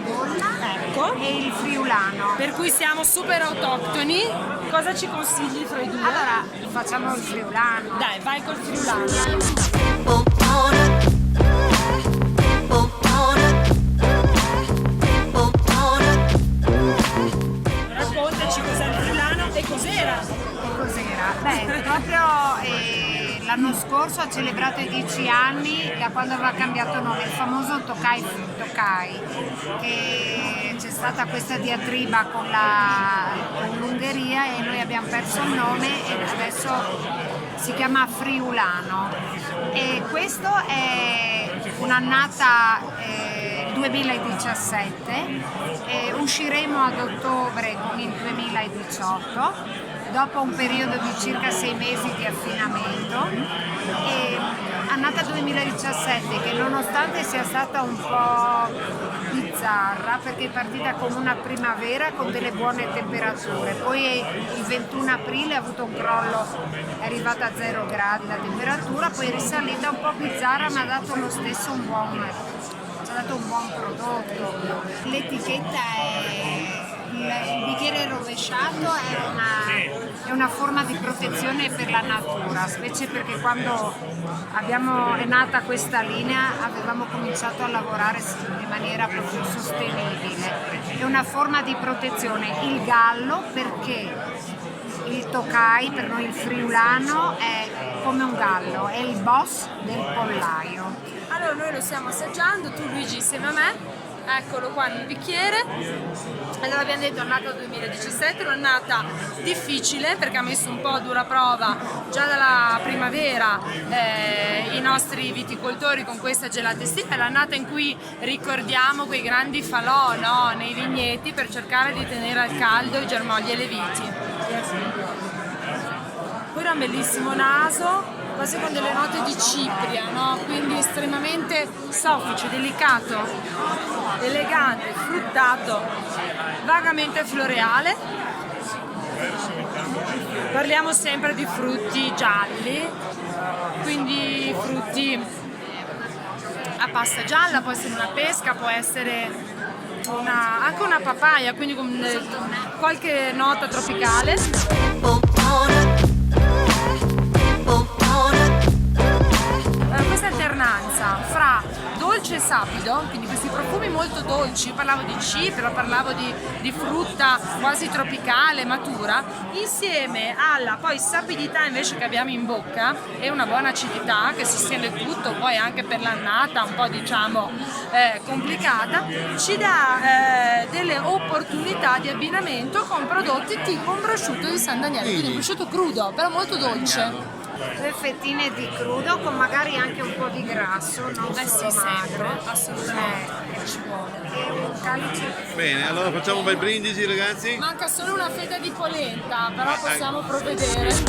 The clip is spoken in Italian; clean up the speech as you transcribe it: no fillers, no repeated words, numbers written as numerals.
cipolla Ecco. e il friulano. Per cui siamo super autoctoni. Cosa ci consigli fra i due? Allora, facciamo il friulano. Dai, vai col friulano. Raccontaci cos'è il friulano e cos'era. Che cos'era? Beh, proprio l'anno scorso ha celebrato i 10 anni da quando aveva cambiato nome, il famoso Tokai, che c'è stata questa diatriba con l'Ungheria e noi abbiamo perso il nome e adesso si chiama Friulano. E questo è un'annata 2017, usciremo ad ottobre con il 2018 dopo un periodo di circa 6 mesi di affinamento, e annata 2017 che nonostante sia stata un po' bizzarra perché è partita come una primavera con delle buone temperature, poi il 21 aprile ha avuto un crollo, è arrivata a 0 gradi la temperatura, poi è risalita un po' bizzarra ma ha dato lo stesso un buon prodotto. L'etichetta è il bicchiere rovesciato, è una forma di protezione per la natura, specie perché quando è nata questa linea avevamo cominciato a lavorare in maniera proprio sostenibile. È una forma di protezione. Il gallo perché il Tokai, per noi il friulano, è come un gallo, è il boss del pollaio. Allora noi lo stiamo assaggiando, tu Luigi insieme a me. Eccolo qua nel bicchiere. Allora abbiamo detto annata 2017, un'annata difficile perché ha messo un po' a dura prova già dalla primavera i nostri viticoltori con questa gelata estiva. È l'annata in cui ricordiamo quei grandi falò, no, nei vigneti per cercare di tenere al caldo i germogli e le viti. Poi era un bellissimo naso, quasi con delle note di cipria, no? Quindi estremamente soffice, delicato, elegante, fruttato, vagamente floreale. Parliamo sempre di frutti gialli, quindi frutti a pasta gialla, può essere una pesca, può essere anche una papaya, quindi con qualche nota tropicale. Questa alternanza fra dolce e sapido, quindi questi profumi molto dolci, io parlavo di cipria, parlavo di frutta quasi tropicale, matura, insieme alla poi sapidità invece che abbiamo in bocca e una buona acidità che sostiene tutto, poi anche per l'annata un po' diciamo complicata, ci dà delle opportunità di abbinamento con prodotti tipo un prosciutto di San Daniele, quindi un prosciutto crudo, però molto dolce. 2 fettine di crudo con magari anche un po' di grasso, non solo Sì, magro. sempre, assolutamente, che ci vuole. E un calice. Bene, allora facciamo un bel brindisi ragazzi. Manca solo una fetta di polenta, però possiamo provvedere. Sì.